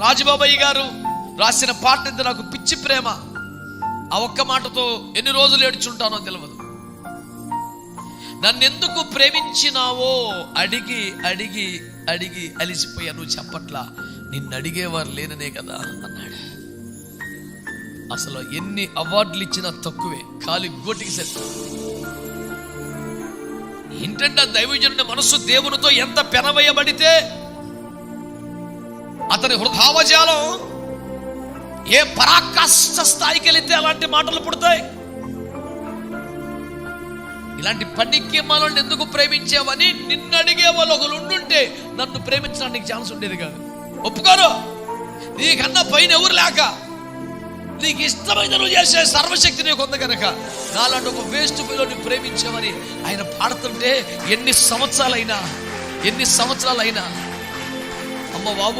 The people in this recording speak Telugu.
రాజబాబయ్య గారు రాసిన పాట అంటే నాకు పిచ్చి ప్రేమ. ఆ ఒక్క మాటతో ఎన్ని రోజులు ఏడ్చుంటానో తెలియదు. నన్నెందుకు ప్రేమించినావో అడిగి అడిగి అడిగి అలిసిపోయా, నువ్వు చెప్పట్లా, నిన్ను అడిగేవారు లేననే కదా అన్నాడు. అసలు ఎన్ని అవార్డులు ఇచ్చినా తక్కువే, కాలి గోటికి సెట్. ఏంటంటే దైవజనుడి మనస్సు దేవునితో ఎంత పెనవేయబడితే అతని భావజాలం ఏ పరాకాష్ఠ స్థాయికి వెళితే అలాంటి మాటలు పుడతాయి. ఇలాంటి పనికి మనల్ని ఎందుకు ప్రేమించావని నిన్ను అడిగే వాళ్ళు ఒకరు ఉండుంటే నన్ను ప్రేమించడానికి ఛాన్స్ ఉండేది కాదు. ఒప్పుకోరు, నీకన్నా పైన ఎవరు లేక నీకు ఇష్టమైన నువ్వు చేసే సర్వశక్తి నీకు ఉంది కనుక నాలాంటి ఒక వేస్ట్ పిల్లని ప్రేమించామని ఆయన పాడుతుంటే ఎన్ని సంవత్సరాలైనా అమ్మ బాబు